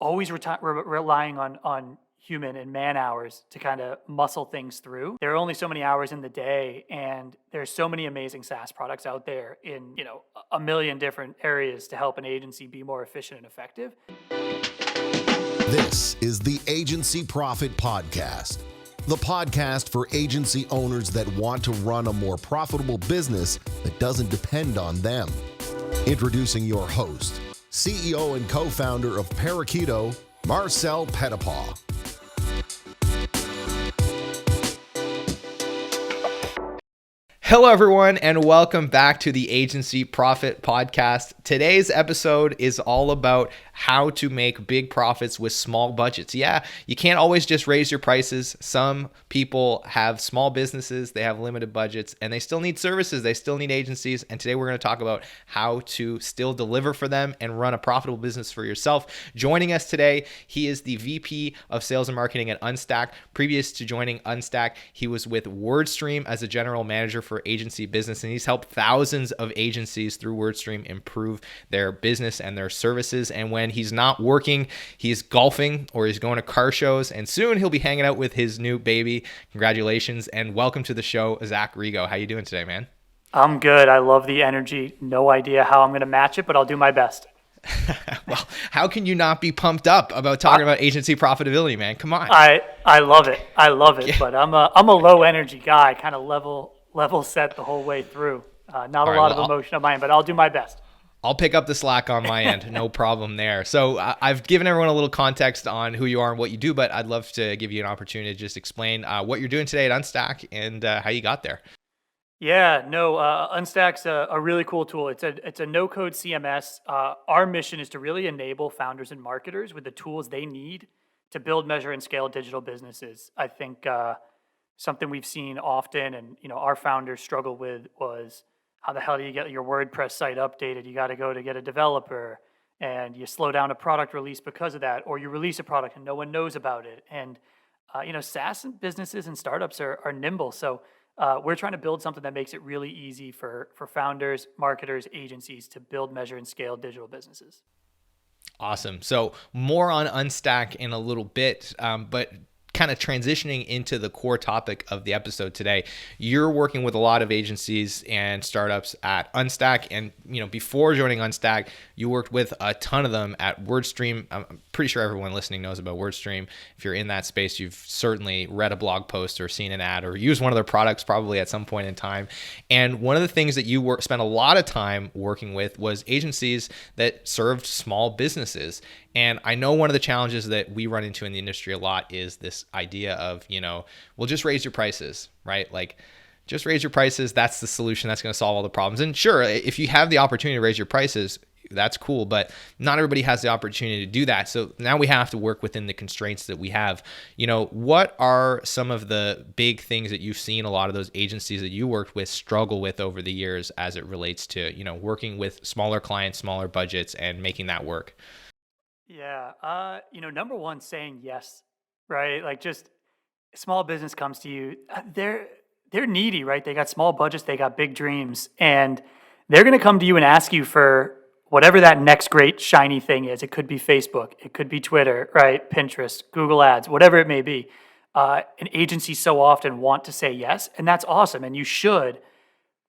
always relying on human and man hours to kind of muscle things through. There are only so many hours in the day, and there's so many amazing SaaS products out there in a million different areas to help an agency be more efficient and effective. This is the Agency Profit Podcast, the podcast for agency owners that want to run a more profitable business that doesn't depend on them. Introducing your host, CEO and co-founder of Parakeeto, Marcel Pettipaw. Hello, everyone, and welcome back to the Agency Profit Podcast. Today's episode is all about how to make big profits with small budgets. Yeah, you can't always just raise your prices. Some people have small businesses, they have limited budgets, and they still need services. They still need agencies. And today we're going to talk about how to still deliver for them and run a profitable business for yourself. Joining us today, he is the VP of Sales and Marketing at Unstack. Previous to joining Unstack, he was with WordStream as a general manager for agency business, and he's helped thousands of agencies through WordStream improve their business and their services. And when he's not working, he's golfing or he's going to car shows, and soon he'll be hanging out with his new baby. Congratulations and welcome to the show, Zach Rego. How you doing today, man? I'm good. I love the energy. No idea how I'm going to match it, but I'll do my best. Well, how can you not be pumped up about talking about agency profitability, man? Come on. I love it. I love it. Yeah. But I'm a low energy guy, kind of level set the whole way through. Not a lot of emotion on my end, but I'll do my best. I'll pick up the slack on my end. No problem there. So I've given everyone a little context on who you are and what you do, but I'd love to give you an opportunity to just explain what you're doing today at Unstack and how you got there. Yeah, no, Unstack's a really cool tool. It's a no-code CMS. Our mission is to really enable founders and marketers with the tools they need to build, measure, and scale digital businesses. I think something we've seen often, and our founders struggle with, was how the hell do you get your WordPress site updated? You got to go to get a developer, and you slow down a product release because of that, or you release a product and no one knows about it. And SaaS and businesses and startups are nimble, so we're trying to build something that makes it really easy for founders, marketers, agencies to build, measure, and scale digital businesses. Awesome. So more on Unstack in a little bit, but kind of transitioning into the core topic of the episode today. You're working with a lot of agencies and startups at Unstack, and before joining Unstack, you worked with a ton of them at WordStream. I'm pretty sure everyone listening knows about WordStream. If you're in that space, you've certainly read a blog post or seen an ad or used one of their products probably at some point in time. And one of the things that you spent a lot of time working with was agencies that served small businesses. And I know one of the challenges that we run into in the industry a lot is this idea of, well, just raise your prices, right? Like, just raise your prices. That's the solution. That's going to solve all the problems. And sure, if you have the opportunity to raise your prices, that's cool, but not everybody has the opportunity to do that. So now we have to work within the constraints that we have. What are some of the big things that you've seen a lot of those agencies that you worked with struggle with over the years as it relates to, working with smaller clients, smaller budgets, and making that work? Yeah, number one, saying yes, right? Like, just small business comes to you, they're needy, right? They got small budgets, they got big dreams, and they're going to come to you and ask you for whatever that next great shiny thing is. It could be Facebook, it could be Twitter, right? Pinterest, Google Ads, whatever it may be. An agency so often want to say yes, and that's awesome, and you should,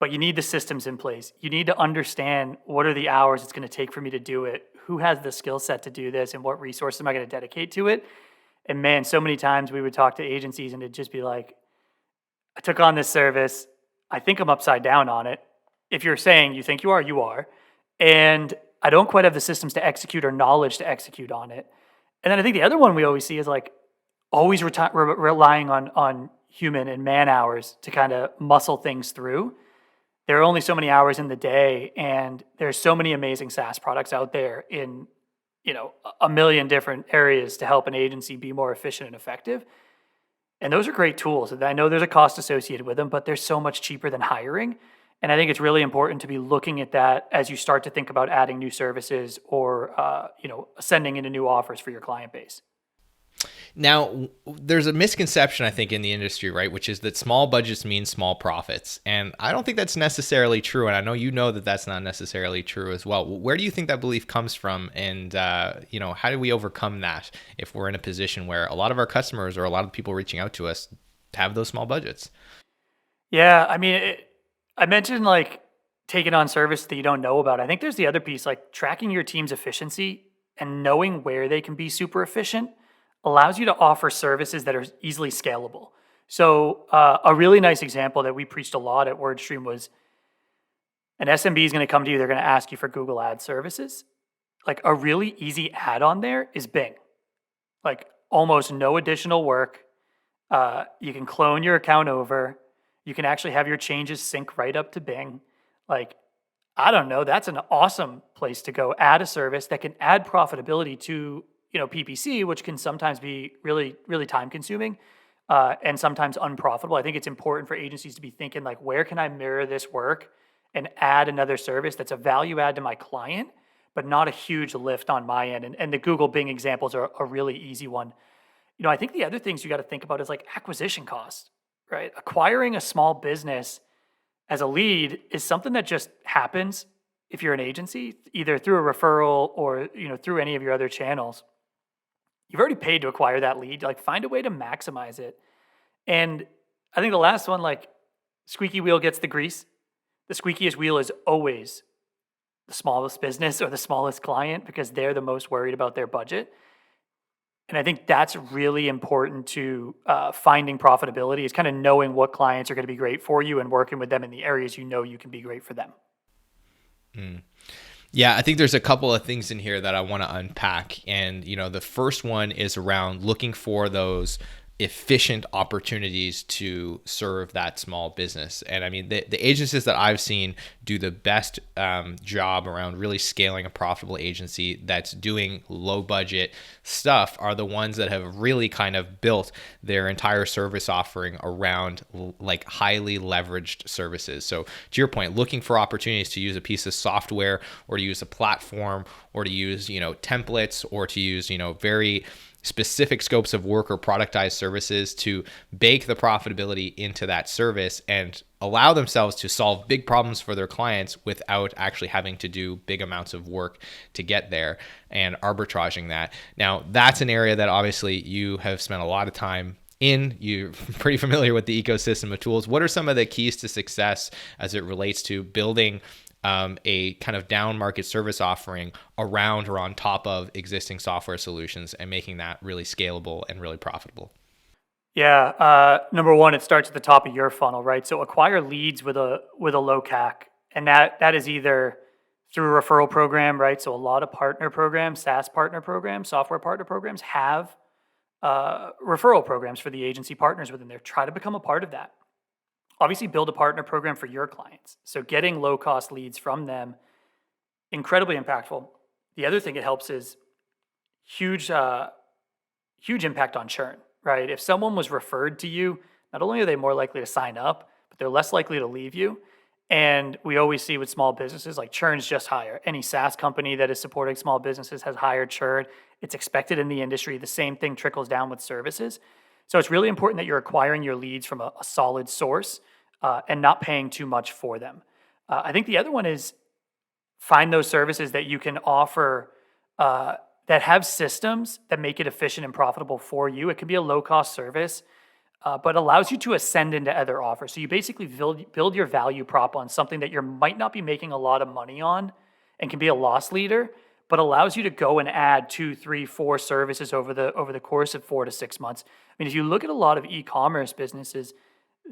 but you need the systems in place. You need to understand what are the hours it's going to take for me to do it, who has the skill set to do this, and what resources am I going to dedicate to it. And man, so many times we would talk to agencies and it'd just be like, I took on this service, I think I'm upside down on it. If you're saying you think you are, you are. And I don't quite have the systems to execute or knowledge to execute on it. And then I think the other one we always see is like always relying on human and man hours to kind of muscle things through. There are only so many hours in the day, and there's so many amazing SaaS products out there in a million different areas to help an agency be more efficient and effective. And those are great tools. I know there's a cost associated with them, but they're so much cheaper than hiring. And I think it's really important to be looking at that as you start to think about adding new services or sending into new offers for your client base. Now, there's a misconception, I think, in the industry, right, which is that small budgets mean small profits. And I don't think that's necessarily true. And I know you know that that's not necessarily true as well. Where do you think that belief comes from? And, how do we overcome that if we're in a position where a lot of our customers or a lot of people reaching out to us have those small budgets? Yeah, I mean, I mentioned like taking on service that you don't know about. I think there's the other piece, like tracking your team's efficiency and knowing where they can be super efficient allows you to offer services that are easily scalable. So, a really nice example that we preached a lot at WordStream was an SMB is going to come to you, they're going to ask you for Google Ad services. Like a really easy add on there is Bing. Like almost no additional work. You can clone your account over. You can actually have your changes sync right up to Bing. Like, I don't know, that's an awesome place to go add a service that can add profitability to, PPC, which can sometimes be really, really time consuming and sometimes unprofitable. I think it's important for agencies to be thinking like, where can I mirror this work and add another service that's a value add to my client, but not a huge lift on my end. And the Google Bing examples are a really easy one. I think the other things you got to think about is like acquisition costs, right? Acquiring a small business as a lead is something that just happens if you're an agency, either through a referral or, through any of your other channels. You've already paid to acquire that lead. Like find a way to maximize it. And I think the last one, like squeaky wheel gets the grease. The squeakiest wheel is always the smallest business or the smallest client because they're the most worried about their budget. And I think that's really important to finding profitability is kind of knowing what clients are going to be great for you and working with them in the areas you can be great for them. Yeah, I think there's a couple of things in here that I want to unpack. And, the first one is around looking for those efficient opportunities to serve that small business. And I mean, the agencies that I've seen do the best job around really scaling a profitable agency that's doing low budget stuff are the ones that have really kind of built their entire service offering around like highly leveraged services. So to your point, looking for opportunities to use a piece of software or to use a platform or to use, templates or to use, very specific scopes of work or productized services to bake the profitability into that service and allow themselves to solve big problems for their clients without actually having to do big amounts of work to get there and arbitraging that. Now, that's an area that obviously you have spent a lot of time in. You're pretty familiar with the ecosystem of tools. What are some of the keys to success as it relates to building a kind of down market service offering around or on top of existing software solutions and making that really scalable and really profitable? Yeah, number one, it starts at the top of your funnel, right? So acquire leads with a low CAC, and that is either through a referral program, right? So a lot of partner programs, SaaS partner programs, software partner programs have referral programs for the agency partners within there. Try to become a part of that. Obviously, build a partner program for your clients. So getting low-cost leads from them, incredibly impactful. The other thing it helps is huge impact on churn, right? If someone was referred to you, not only are they more likely to sign up, but they're less likely to leave you. And we always see with small businesses, like churn's just higher. Any SaaS company that is supporting small businesses has higher churn. It's expected in the industry. The same thing trickles down with services. So it's really important that you're acquiring your leads from a solid source and not paying too much for them. I think the other one is find those services that you can offer that have systems that make it efficient and profitable for you. It can be a low-cost service, but allows you to ascend into other offers. So you basically build your value prop on something that you might not be making a lot of money on and can be a loss leader, but allows you to go and add 2, 3, 4 services over the course of 4 to 6 months. I mean, if you look at a lot of e-commerce businesses,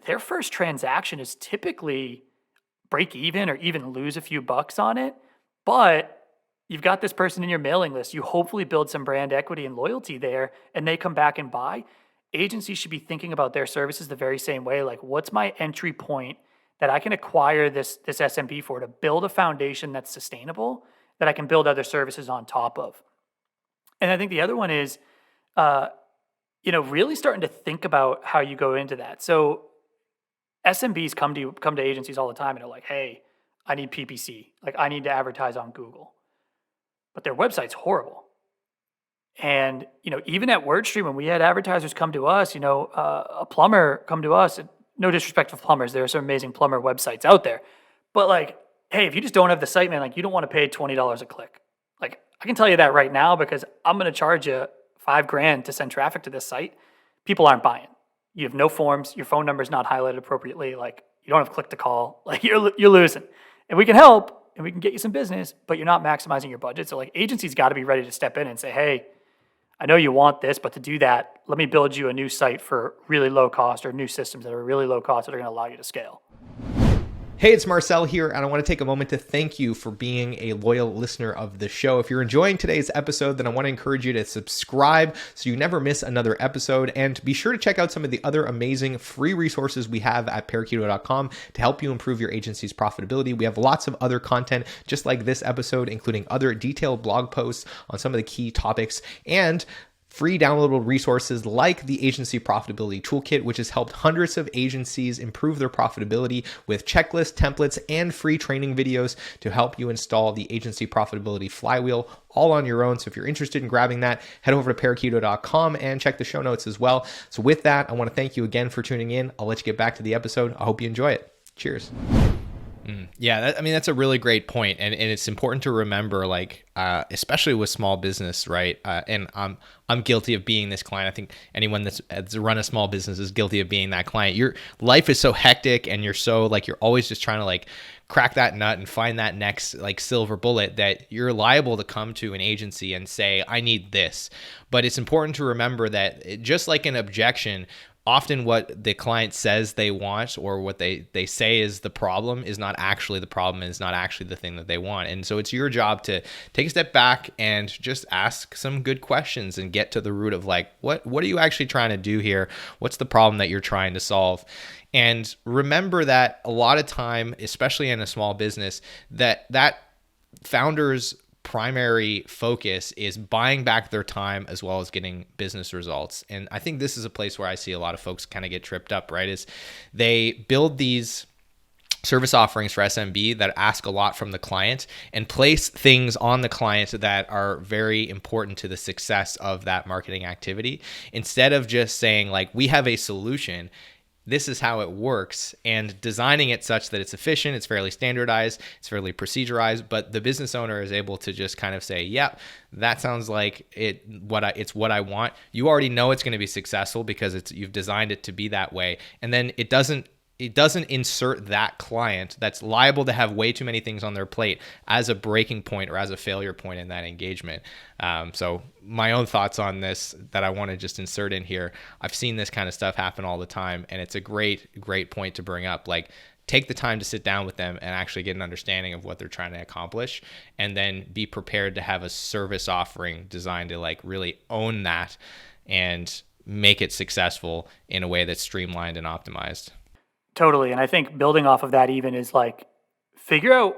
their first transaction is typically break even or even lose a few bucks on it, but you've got this person in your mailing list. You hopefully build some brand equity and loyalty there, and they come back and buy. Agencies should be thinking about their services the very same way. Like, what's my entry point that I can acquire this SMB for to build a foundation that's sustainable that I can build other services on top of? And I think the other one is, really starting to think about how you go into that. So SMBs come to agencies all the time and are like, hey, I need PPC. Like, I need to advertise on Google. But their website's horrible. And, even at WordStream, when we had advertisers come to us, a plumber come to us, and no disrespect to plumbers, there are some amazing plumber websites out there. But like, hey, if you just don't have the site, man, like you don't want to pay $20 a click. Like I can tell you that right now because I'm going to charge you $5,000 to send traffic to this site. People aren't buying. You have no forms. Your phone number is not highlighted appropriately. Like you don't have click to call. Like you're losing. And we can help and we can get you some business, but you're not maximizing your budget. So like agencies got to be ready to step in and say, hey, I know you want this, but to do that, let me build you a new site for really low cost or new systems that are really low cost that are going to allow you to scale. Hey, it's Marcel here, and I want to take a moment to thank you for being a loyal listener of the show. If you're enjoying today's episode, then I want to encourage you to subscribe so you never miss another episode, and be sure to check out some of the other amazing free resources we have at Parakeeto.com to help you improve your agency's profitability. We have lots of other content just like this episode, including other detailed blog posts on some of the key topics, and free downloadable resources like the Agency Profitability Toolkit, which has helped hundreds of agencies improve their profitability with checklists, templates, and free training videos to help you install the Agency Profitability Flywheel all on your own. So if you're interested in grabbing that, head over to Parakeeto.com and check the show notes as well. So with that, I want to thank you again for tuning in. I'll let you get back to the episode. I hope you enjoy it. Cheers. Yeah, that's a really great point, and it's important to remember, like, especially with small business, right? And I'm guilty of being this client. I think anyone that's run a small business is guilty of being that client. Your life is so hectic, and you're so like you're always just trying to like crack that nut and find that next like silver bullet that you're liable to come to an agency and say, I need this. But it's important to remember that just like an objection, often what the client says they want or what they say is the problem is not actually the problem, and is not actually the thing that they want. And so it's your job to take a step back and just ask some good questions and get to the root of like, what are you actually trying to do here? What's the problem that you're trying to solve? And remember that a lot of time, especially in a small business, that founders primary focus is buying back their time as well as getting business results. And I think this is a place where I see a lot of folks kind of get tripped up, right? Is they build these service offerings for SMB that ask a lot from the client and place things on the client that are very important to the success of that marketing activity, instead of just saying like, we have a solution, this is how it works, and designing it such that it's efficient, it's fairly standardized, it's fairly procedurized, but the business owner is able to just kind of say, yep, that sounds like it's what I want. You already know it's going to be successful because you've designed it to be that way. And then it doesn't insert that client that's liable to have way too many things on their plate as a breaking point or as a failure point in that engagement. So my own thoughts on this that I want to just insert in here. I've seen this kind of stuff happen all the time, and it's a great point to bring up. Like, take the time to sit down with them and actually get an understanding of what they're trying to accomplish, and then be prepared to have a service offering designed to like really own that and make it successful in a way that's streamlined and optimized. Totally. And I think building off of that even is like, figure out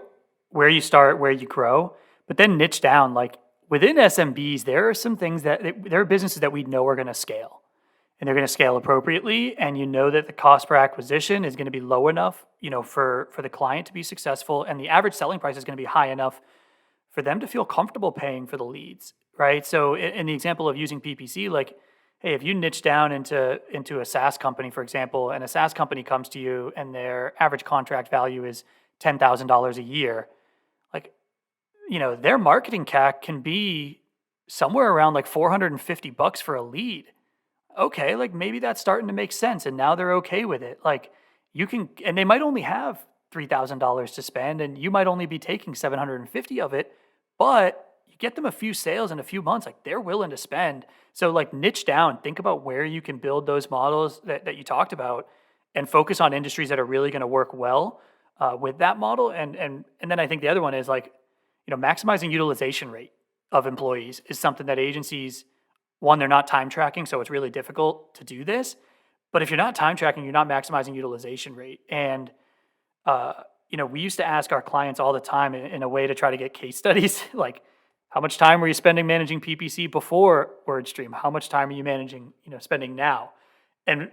where you start, where you grow, but then niche down. Like within SMBs, there are some things there are businesses that we know are going to scale, and they're going to scale appropriately. And you know that the cost per acquisition is going to be low enough, for the client to be successful. And the average selling price is going to be high enough for them to feel comfortable paying for the leads, right? So in the example of using PPC, like, hey, if you niche down into a SaaS company, for example, and a SaaS company comes to you and their average contract value is $10,000 a year, like, their marketing CAC can be somewhere around like $450 for a lead. Okay, like maybe that's starting to make sense, and now they're okay with it. Like and they might only have $3,000 to spend, and you might only be taking $750 of it, but you get them a few sales in a few months, like they're willing to spend. So like niche down, think about where you can build those models that you talked about, and focus on industries that are really going to work well with that model. And then I think the other one is like, maximizing utilization rate of employees is something that agencies, one, they're not time tracking, so it's really difficult to do this. But if you're not time tracking, you're not maximizing utilization rate. And we used to ask our clients all the time in a way to try to get case studies, like, how much time were you spending managing PPC before WordStream? How much time are you managing, spending now? And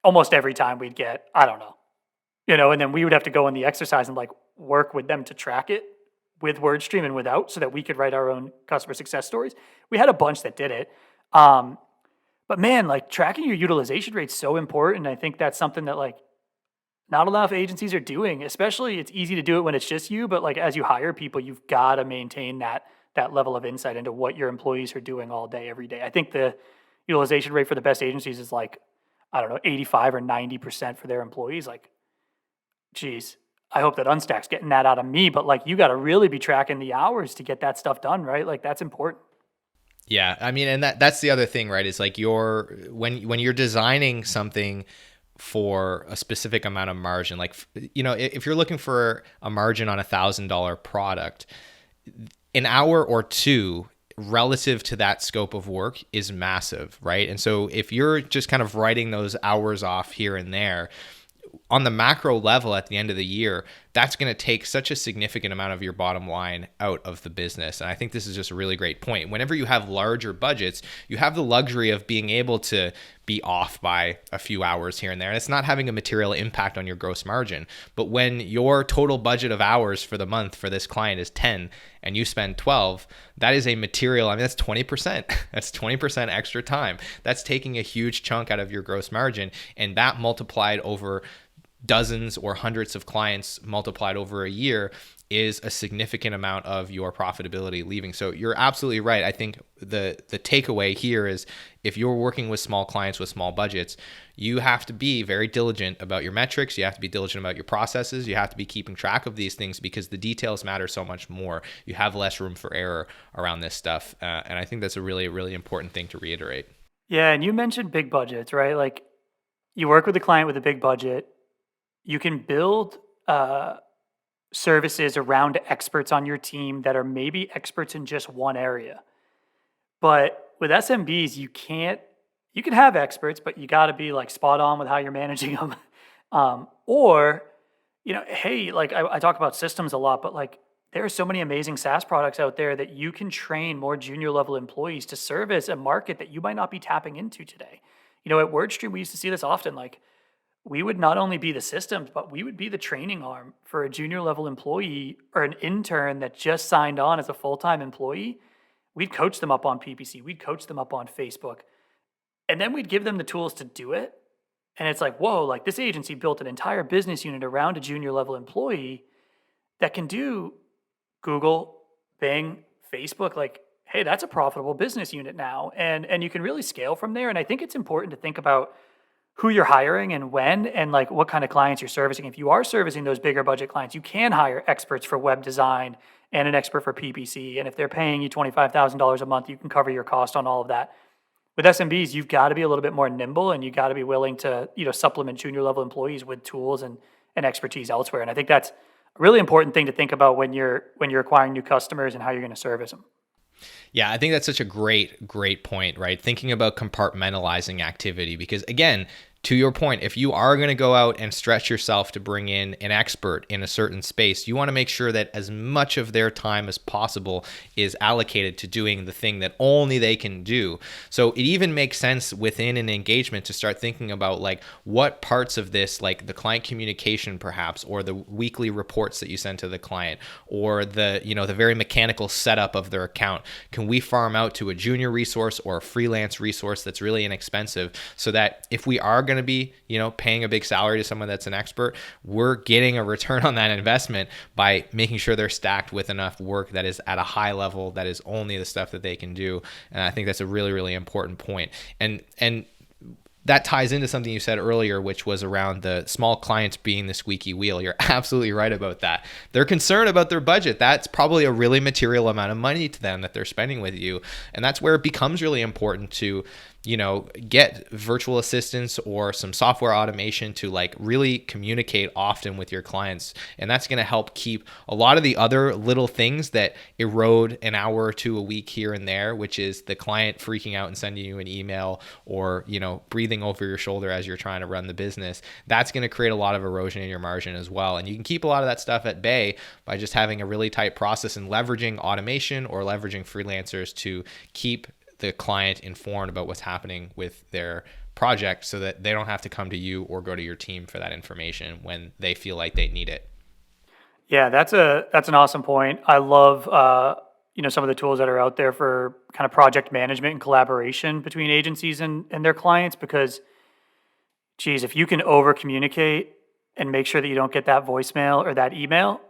almost every time we'd get, I don't know, and then we would have to go in the exercise and like work with them to track it with WordStream and without, so that we could write our own customer success stories. We had a bunch that did it. But man, like tracking your utilization rate is so important. I think that's something that like not enough agencies are doing. Especially, it's easy to do it when it's just you, but like as you hire people, you've got to maintain that level of insight into what your employees are doing all day, every day. I think the utilization rate for the best agencies is like, I don't know, 85 or 90% for their employees. Like, geez, I hope that Unstack's getting that out of me, but like you got to really be tracking the hours to get that stuff done, right? Like that's important. Yeah, I mean, and that's the other thing, right? Is like when you're designing something for a specific amount of margin, like if you're looking for a margin on $1,000 product, an hour or two relative to that scope of work is massive, right? And so if you're just kind of writing those hours off here and there, on the macro level at the end of the year, that's going to take such a significant amount of your bottom line out of the business. And I think this is just a really great point. Whenever you have larger budgets, you have the luxury of being able to be off by a few hours here and there. And it's not having a material impact on your gross margin. But when your total budget of hours for the month for this client is 10 and you spend 12, that is a material, I mean, that's 20%. That's 20% extra time. That's taking a huge chunk out of your gross margin. And that multiplied over dozens or hundreds of clients multiplied over a year is a significant amount of your profitability leaving. So you're absolutely right. I think the takeaway here is if you're working with small clients with small budgets, you have to be very diligent about your metrics. You have to be diligent about your processes. You have to be keeping track of these things because the details matter so much more. You have less room for error around this stuff. And I think that's a really, really important thing to reiterate. Yeah. And you mentioned big budgets, right? Like you work with a client with a big budget. You can build services around experts on your team that are maybe experts in just one area. But with SMBs, you can have experts, but you got to be like spot on with how you're managing them. Or, hey, like I talk about systems a lot, but like there are so many amazing SaaS products out there that you can train more junior level employees to service a market that you might not be tapping into today. At WordStream, we used to see this often. Like, we would not only be the systems, but we would be the training arm for a junior level employee or an intern that just signed on as a full-time employee. We'd coach them up on PPC. We'd coach them up on Facebook. And then we'd give them the tools to do it. And it's like, whoa, like this agency built an entire business unit around a junior level employee that can do Google, Bing, Facebook. Like, hey, that's a profitable business unit now. And you can really scale from there. And I think it's important to think about who you're hiring and when, and like what kind of clients you're servicing. If you are servicing those bigger budget clients, you can hire experts for web design and an expert for PPC. And if they're paying you $25,000 a month, you can cover your cost on all of that. With SMBs, you've got to be a little bit more nimble, and you got to be willing to, supplement junior level employees with tools and expertise elsewhere. And I think that's a really important thing to think about when you're acquiring new customers and how you're going to service them. Yeah, I think that's such a great point, right? Thinking about compartmentalizing activity, because again, to your point, if you are going to go out and stretch yourself to bring in an expert in a certain space, you want to make sure that as much of their time as possible is allocated to doing the thing that only they can do. So it even makes sense within an engagement to start thinking about like what parts of this, like the client communication perhaps, or the weekly reports that you send to the client, or the very mechanical setup of their account, can we farm out to a junior resource or a freelance resource that's really inexpensive, so that if we are going to be, paying a big salary to someone that's an expert, we're getting a return on that investment by making sure they're stacked with enough work that is at a high level, that is only the stuff that they can do. And I think that's a really, really important point. And that ties into something you said earlier, which was around the small clients being the squeaky wheel. You're absolutely right about that. They're concerned about their budget. That's probably a really material amount of money to them that they're spending with you. And that's where it becomes really important to, get virtual assistants or some software automation to like really communicate often with your clients. And that's going to help keep a lot of the other little things that erode an hour or two a week here and there, which is the client freaking out and sending you an email, or, breathing over your shoulder as you're trying to run the business. That's going to create a lot of erosion in your margin as well. And you can keep a lot of that stuff at bay by just having a really tight process and leveraging automation or leveraging freelancers to keep the client informed about what's happening with their project, so that they don't have to come to you or go to your team for that information when they feel like they need it. Yeah, that's an awesome point. I love some of the tools that are out there for kind of project management and collaboration between agencies and their clients because geez, if you can over communicate and make sure that you don't get that voicemail or that email,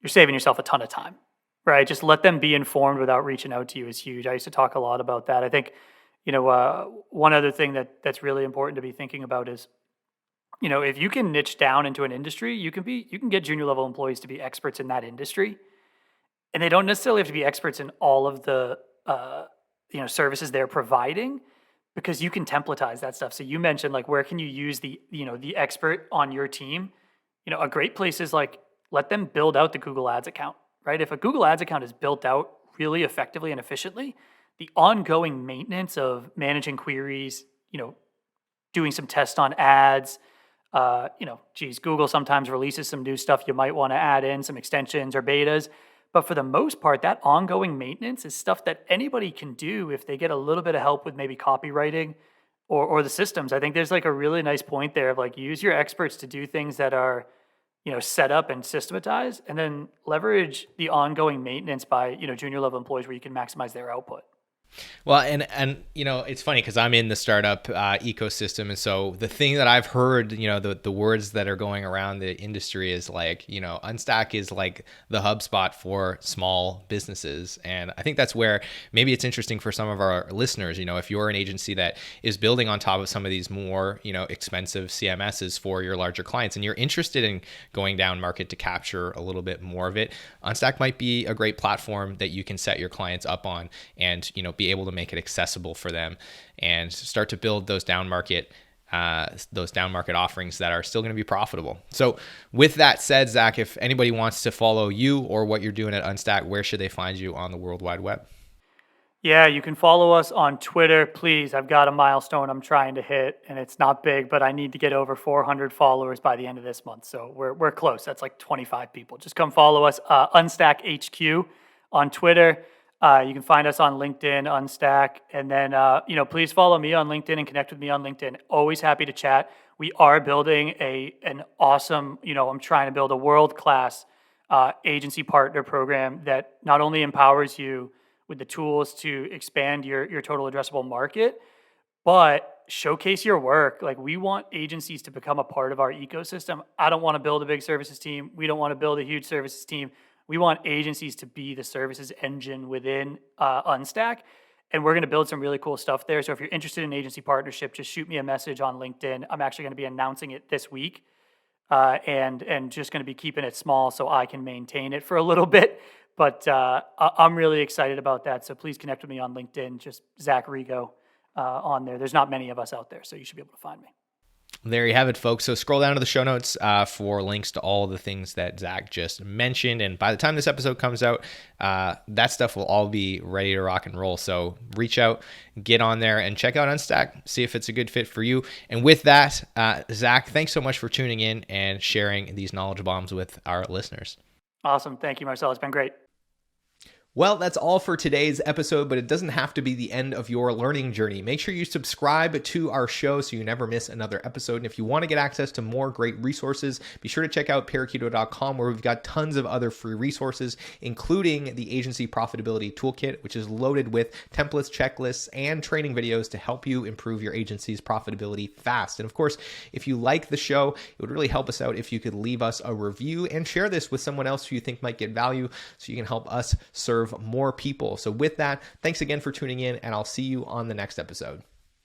you're saving yourself a ton of time, right? Just let them be informed without reaching out to you is huge. I used to talk a lot about that. I think, one other thing that's really important to be thinking about is, if you can niche down into an industry, you can get junior level employees to be experts in that industry, and they don't necessarily have to be experts in all of the services they're providing because you can templatize that stuff. So you mentioned like where can you use the expert on your team? A great place is like let them build out the Google Ads account, right? If a Google Ads account is built out really effectively and efficiently, the ongoing maintenance of managing queries, doing some tests on ads, Google sometimes releases some new stuff you might want to add in, some extensions or betas. But for the most part, that ongoing maintenance is stuff that anybody can do if they get a little bit of help with maybe copywriting or the systems. I think there's like a really nice point there of like use your experts to do things that are, set up and systematized, and then leverage the ongoing maintenance by, junior level employees where you can maximize their output. Well, and it's funny because I'm in the startup ecosystem, and so the thing that I've heard, the words that are going around the industry is like, Unstack is like the HubSpot for small businesses, and I think that's where maybe it's interesting for some of our listeners. If you're an agency that is building on top of some of these more, expensive CMSs for your larger clients, and you're interested in going down market to capture a little bit more of it, Unstack might be a great platform that you can set your clients up on, and be able to make it accessible for them and start to build those down market offerings that are still going to be profitable. So with that said, Zach, if anybody wants to follow you or what you're doing at Unstack, where should they find you on the World Wide Web? Yeah, you can follow us on Twitter. Please, I've got a milestone I'm trying to hit, and it's not big, but I need to get over 400 followers by the end of this month. So we're close. That's like 25 people. Just come follow us, Unstack HQ on Twitter. You can find us on LinkedIn, Unstack, and then, please follow me on LinkedIn and connect with me on LinkedIn. Always happy to chat. We are building an awesome, I'm trying to build a world-class agency partner program that not only empowers you with the tools to expand your total addressable market, but showcase your work. Like we want agencies to become a part of our ecosystem. I don't want to build a big services team. We don't want to build a huge services team. We want agencies to be the services engine within Unstack, and we're going to build some really cool stuff there. So if you're interested in agency partnership, just shoot me a message on LinkedIn. I'm actually going to be announcing it this week, and just going to be keeping it small so I can maintain it for a little bit. But I'm really excited about that. So please connect with me on LinkedIn. Just Zach Rego on there. There's not many of us out there, so you should be able to find me. There you have it, folks. So scroll down to the show notes for links to all the things that Zach just mentioned. And by the time this episode comes out, that stuff will all be ready to rock and roll. So reach out, get on there, and check out Unstack. See if it's a good fit for you. And with that, Zach, thanks so much for tuning in and sharing these knowledge bombs with our listeners. Awesome. Thank you, Marcel. It's been great. Well, that's all for today's episode, but it doesn't have to be the end of your learning journey. Make sure you subscribe to our show so you never miss another episode. And if you want to get access to more great resources, be sure to check out Parakeeto.com, where we've got tons of other free resources, including the Agency Profitability Toolkit, which is loaded with templates, checklists, and training videos to help you improve your agency's profitability fast. And of course, if you like the show, it would really help us out if you could leave us a review and share this with someone else who you think might get value so you can help us serve more people. So with that, thanks again for tuning in, and I'll see you on the next episode.